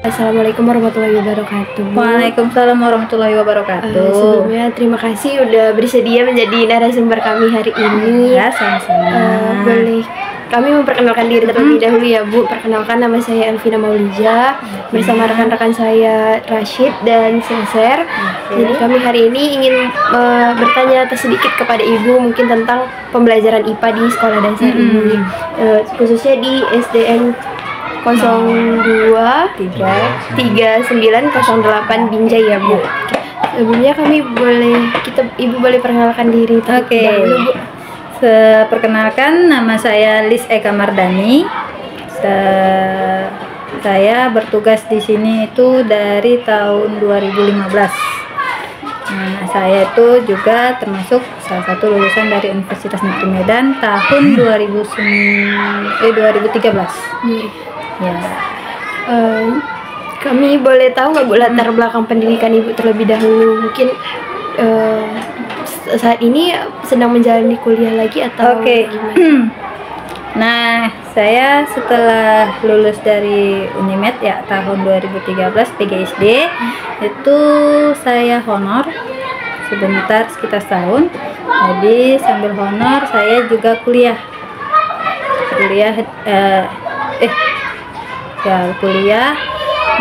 Assalamualaikum warahmatullahi wabarakatuh. Waalaikumsalam warahmatullahi wabarakatuh. Sebelumnya terima kasih udah bersedia menjadi narasumber kami hari ini. Ya, sama-sama. Boleh kami memperkenalkan diri terlebih dahulu ya Bu. Perkenalkan, nama saya Elvina Maulija bersama rekan-rekan saya Rashid dan Senser. Jadi kami hari ini ingin bertanya sedikit kepada Ibu mungkin tentang pembelajaran IPA di sekolah dasar ini, khususnya di SDN 023908 Binjai ya Bu. Sebelumnya Ibu boleh perkenalkan diri terlebih dahulu Bu. Perkenalkan, nama saya Lis Eka Mardani. Saya bertugas di sini itu dari tahun 2015. Nah, saya itu juga termasuk salah satu lulusan dari Universitas Negeri Medan tahun 2013. Ya. Kami boleh tahu nggak Bu latar belakang pendidikan Ibu terlebih dahulu? Mungkin saat ini sedang menjalani kuliah lagi atau gimana? Nah, saya setelah lulus dari Unimed ya tahun 2013 PGSD itu saya honor sebentar sekitar setahun. Jadi sambil honor saya juga kuliah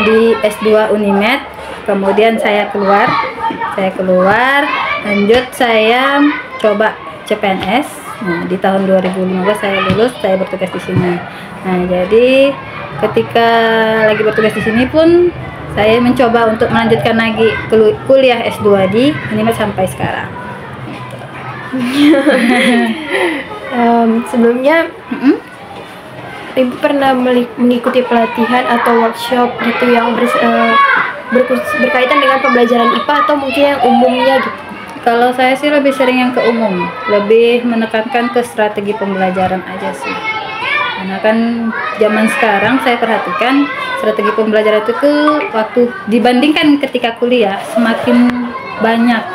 di S2 Unimed. Kemudian saya keluar lanjut saya coba CPNS. Nah, di tahun 2015 saya lulus, saya bertugas di sini. Nah, jadi ketika lagi bertugas di sini pun saya mencoba untuk melanjutkan lagi kuliah S2 di Unimed sampai sekarang. Sebelumnya Ibu pernah mengikuti pelatihan atau workshop gitu yang berkaitan dengan pembelajaran IPA atau mungkin yang umumnya gitu? Kalau saya sih lebih sering yang ke umum, lebih menekankan ke strategi pembelajaran aja sih. Karena kan zaman sekarang saya perhatikan strategi pembelajaran itu waktu dibandingkan ketika kuliah semakin banyak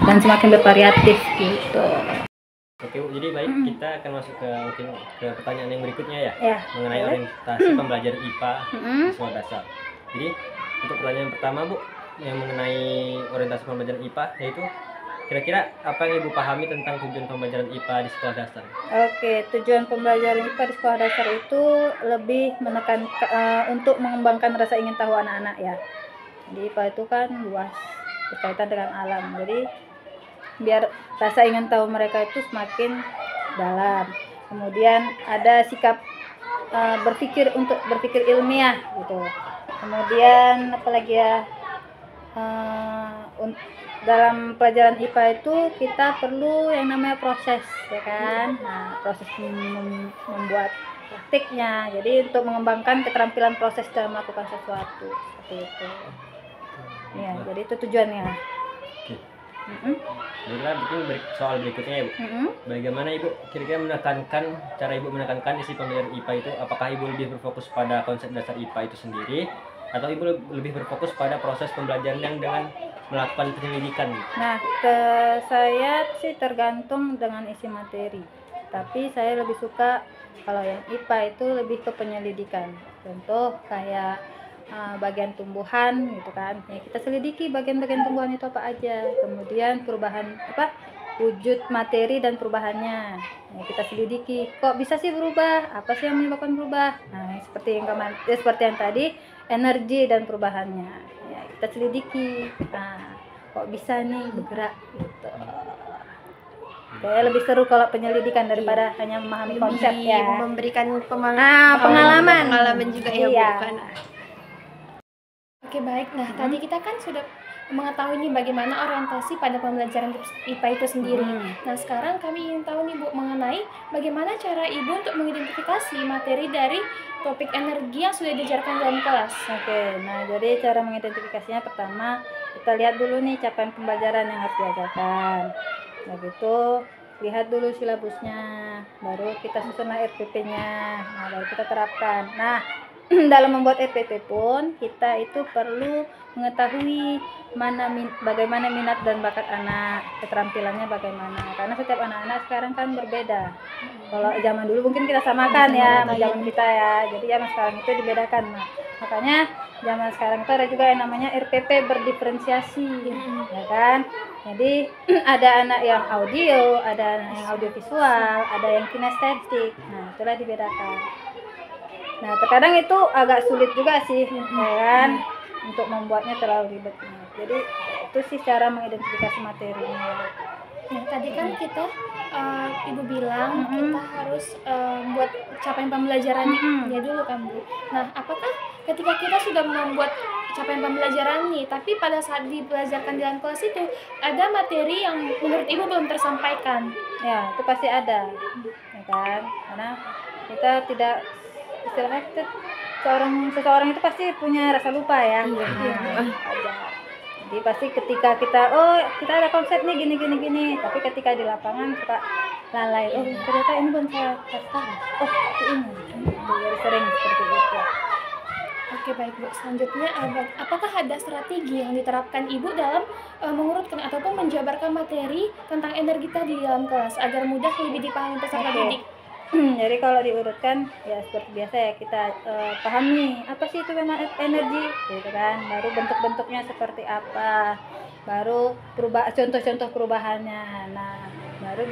dan semakin bervariatif gitu. Oke Bu, jadi baik kita akan masuk ke pertanyaan yang berikutnya ya. Mengenai orientasi pembelajaran IPA di sekolah dasar. Jadi untuk pertanyaan pertama Bu, yang mengenai orientasi pembelajaran IPA, yaitu kira-kira apa yang Ibu pahami tentang tujuan pembelajaran IPA di sekolah dasar? Oke, tujuan pembelajaran IPA di sekolah dasar itu lebih menekan untuk mengembangkan rasa ingin tahu anak-anak ya. Jadi IPA itu kan luas, berkaitan dengan alam. Jadi biar rasa ingin tahu mereka itu semakin dalam. Kemudian ada sikap berpikir ilmiah gitu. Kemudian apalagi ya, dalam pelajaran IPA itu kita perlu yang namanya proses ya kan. Nah, proses membuat praktiknya. Jadi untuk mengembangkan keterampilan proses dalam melakukan sesuatu seperti itu. Ya, jadi itu tujuannya. Baiklah, mungkin soal berikutnya ya Bu. Bagaimana Ibu kira-kira cara Ibu menekankan isi pembelajaran IPA itu? Apakah Ibu lebih berfokus pada konsep dasar IPA itu sendiri, atau Ibu lebih berfokus pada proses pembelajaran yang dengan melakukan penyelidikan? Nah, saya sih tergantung dengan isi materi. Tapi saya lebih suka kalau yang IPA itu lebih ke penyelidikan. Contoh kayak bagian tumbuhan gitu kan, ya kita selidiki bagian-bagian tumbuhan itu apa aja, kemudian perubahan wujud materi dan perubahannya, ya kita selidiki kok bisa sih berubah, apa sih yang menyebabkan berubah. Nah, seperti yang tadi, energi dan perubahannya ya kita selidiki. Nah, kok bisa nih bergerak gitu. Kayak lebih seru kalau penyelidikan daripada hanya memahami konsep ya, memberikan pengalaman juga ya Bu kan. Oke, baik. Nah, tadi kita kan sudah mengetahui nih bagaimana orientasi pada pembelajaran IPA itu sendiri. Nah, sekarang kami ingin tahu nih Bu mengenai bagaimana cara Ibu untuk mengidentifikasi materi dari topik energi yang sudah diajarkan dalam kelas. Oke, nah jadi cara mengidentifikasinya pertama kita lihat dulu nih capaian pembelajaran yang harus diajarkan. Nah gitu, lihat dulu silabusnya, baru kita susunlah RPP-nya, nah baru kita terapkan. Nah, dalam membuat RPP pun kita itu perlu mengetahui bagaimana minat dan bakat anak, keterampilannya bagaimana, karena setiap anak-anak sekarang kan berbeda. Kalau zaman dulu mungkin kita samakan ya, zaman kita ya, jadi zaman sekarang itu dibedakan. Nah, Makanya zaman sekarang itu ada juga yang namanya RPP berdiferensiasi, ya kan? Jadi ada anak yang audio, ada anak yang audiovisual, ada yang kinestetik. Nah, itulah dibedakan. Nah, terkadang itu agak sulit juga sih, ya kan? Untuk membuatnya terlalu ribet. Jadi itu sih cara mengidentifikasi materinya. Nah, tadi kan kita Ibu bilang kita harus buat capaian pembelajarannya dulu kan Bu. Nah, apakah ketika kita sudah membuat capaian pembelajaran nih, tapi pada saat dipelajarkan di dalam kelas itu ada materi yang menurut Ibu belum tersampaikan? Ya, itu pasti ada, ya kan? Karena kita tidak, istilahnya kita, seseorang itu pasti punya rasa lupa ya. Ada. Jadi pasti ketika kita ada konsep nih gini, tapi ketika di lapangan suka lalai. Oh, ternyata ini belum saya tahu. Oh, ini. Jadi sering seperti itu. Oke, baik Bu. Selanjutnya, apakah ada strategi yang diterapkan Ibu dalam mengurutkan ataupun menjabarkan materi tentang energi tadi di dalam kelas agar mudah lebih dipahami peserta didik? Jadi kalau diurutkan ya seperti biasa ya, kita pahami apa sih itu memang energi, gitu kan. Baru bentuk-bentuknya seperti apa, baru contoh-contoh perubahannya. Nah, baru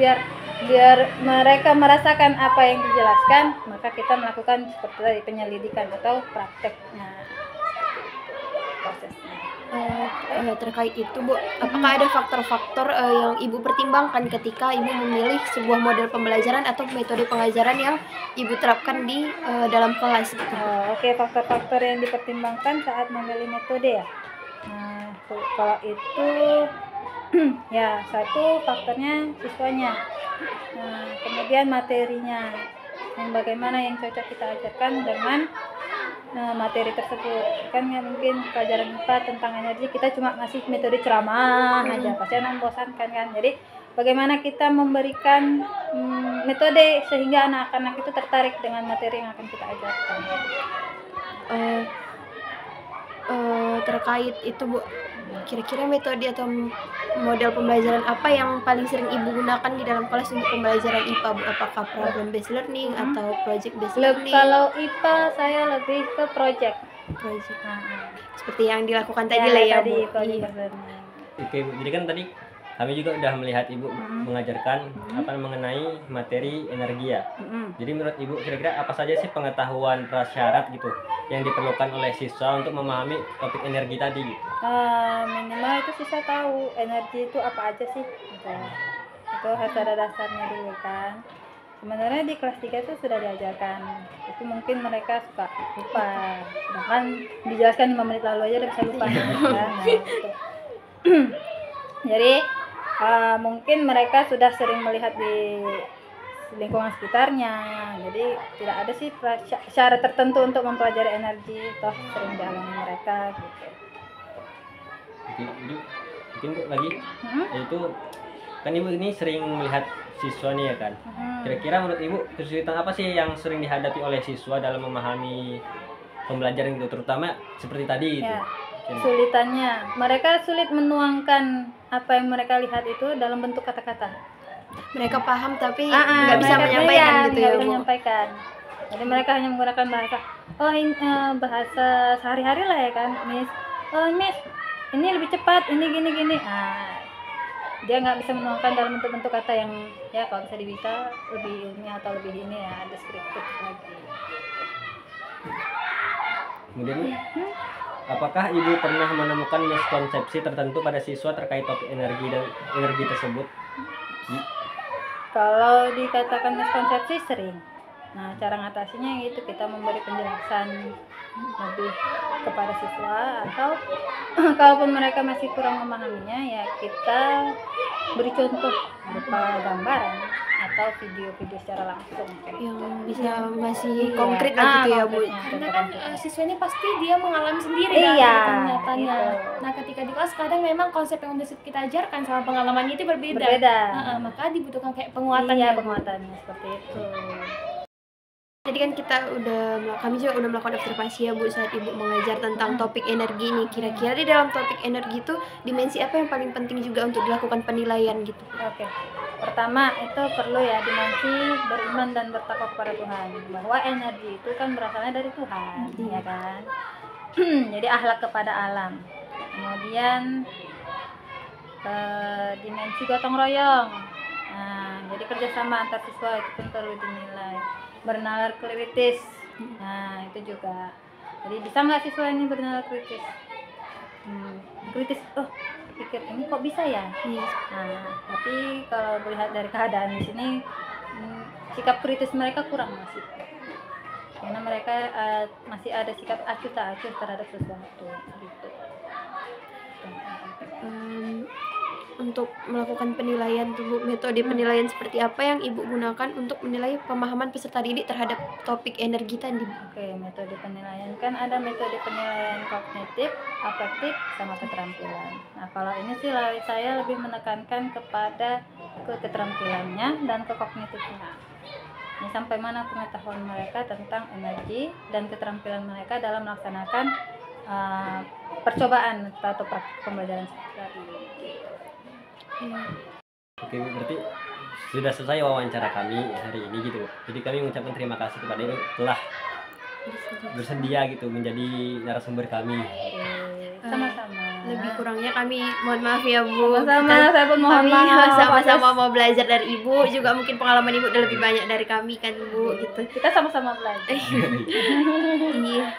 biar mereka merasakan apa yang dijelaskan, maka kita melakukan seperti tadi penyelidikan atau prakteknya, prosesnya. Terkait itu Bu, apakah ada faktor-faktor yang Ibu pertimbangkan ketika Ibu memilih sebuah model pembelajaran atau metode pengajaran yang Ibu terapkan di dalam kelas gitu? Oke, faktor-faktor yang dipertimbangkan saat memilih metode ya. Nah, kalau itu ya, satu faktornya siswanya, kemudian materinya, yang bagaimana yang cocok kita ajarkan dengan materi tersebut. Kan nggak mungkin pelajaran IPA tentang energi kita cuma ngasih metode ceramah aja, pasti membosankan kan. Jadi bagaimana kita memberikan metode sehingga anak-anak itu tertarik dengan materi yang akan kita ajarkan. Terkait itu Bu, kira-kira metode atau model pembelajaran apa yang paling sering Ibu gunakan di dalam kelas untuk pembelajaran IPA Bu? Apakah problem based learning atau project based learning? Kalau IPA saya lebih ke project. Seperti yang dilakukan tadi lah ya Bu. Oke Bu, jadi kan tadi kami juga udah melihat Ibu mengajarkan mengenai materi energi ya. Jadi menurut Ibu kira-kira apa saja sih pengetahuan prasyarat gitu yang diperlukan oleh siswa untuk memahami topik energi tadi gitu? Minimal itu siswa tahu energi itu apa aja sih gitu. Itu harus ada dasarnya dulu kan. Sebenarnya di kelas 3 itu sudah diajarkan, itu mungkin mereka suka lupa, bahkan dijelaskan 5 menit lalu aja udah bisa lupa kan? Nah, gitu. Jadi mungkin mereka sudah sering melihat di lingkungan sekitarnya, jadi tidak ada sih syarat tertentu untuk mempelajari energi, toh sering dialami mereka gitu. Mungkin Bu lagi, yaitu kan Ibu ini sering melihat siswa nih ya kan. Kira-kira menurut Ibu kesulitan apa sih yang sering dihadapi oleh siswa dalam memahami pembelajaran itu, terutama seperti tadi itu? Ya. Kesulitannya, mereka sulit menuangkan apa yang mereka lihat itu dalam bentuk kata-kata. Mereka paham tapi nggak bisa menyampaikan gitu ya Bu. Menyampaikan. Jadi mereka hanya menggunakan bahasa, bahasa sehari-hari lah ya kan, Miss. Miss, ini lebih cepat, ini gini-gini. Dia nggak bisa menuangkan dalam bentuk-bentuk kata yang ya kalau bisa dibaca lebih ini atau lebih ini ya, deskriptif lagi. Kemudian apakah Ibu pernah menemukan miskonsepsi tertentu pada siswa terkait topik energi dan energi tersebut? Kalau dikatakan miskonsepsi sering. Nah, cara ngatasinya itu kita memberi penjelasan lebih kepada siswa, atau kalaupun mereka masih kurang memahaminya ya kita beri contoh berupa gambaran atau video-video secara langsung yang bisa ngasih konkret gitu ya Bu. Karena kan siswa ini pasti dia mengalami sendiri nyatanya. Gitu. Nah, ketika di kelas kadang memang konsep yang udah kita ajarkan sama pengalamannya itu berbeda. Maka dibutuhkan kayak penguatan. Penguatannya seperti itu. Jadi kan kami juga udah melakukan observasi ya Bu saat Ibu mengajar tentang topik energi ini. Kira-kira di dalam topik energi itu dimensi apa yang paling penting juga untuk dilakukan penilaian gitu? Oke. Pertama itu perlu ya dimensi beriman dan bertakwa kepada Tuhan, bahwa energi itu kan berasalnya dari Tuhan, ya kan. Jadi akhlak kepada alam. Kemudian dimensi gotong royong. Nah, jadi kerjasama antar siswa itu pun perlu dinilai. Bernalar kritis. Nah, itu juga. Jadi bisa nggak siswa ini bernalar kritis? Kritis, oh pikir ini kok bisa ya? Nah, tapi kalau melihat dari keadaan di sini, sikap kritis mereka kurang masih. Karena mereka masih ada sikap acuh tak acuh terhadap sesuatu gitu. Untuk melakukan penilaian tuh Bu, metode penilaian seperti apa yang Ibu gunakan untuk menilai pemahaman peserta didik terhadap topik energi tadi Bu? Oke, metode penilaian kan ada metode penilaian kognitif, afektif, sama keterampilan. Nah, kalau ini sih saya lebih menekankan kepada keterampilannya dan ke kognitifnya. Ini sampai mana pengetahuan mereka tentang energi dan keterampilan mereka dalam melaksanakan percobaan atau pembelajaran seperti ini. Oke, berarti sudah selesai wawancara kami hari ini gitu. Jadi kami mengucapkan terima kasih kepada Ibu telah bersedia gitu menjadi narasumber kami. Sama-sama. Lebih kurangnya kami mohon maaf ya Bu. Sama-sama, saya pun mohon Kami maaf. sama-sama mau belajar dari Ibu, juga mungkin pengalaman Ibu udah lebih banyak dari kami kan Bu gitu. Kita sama-sama belajar. Iya.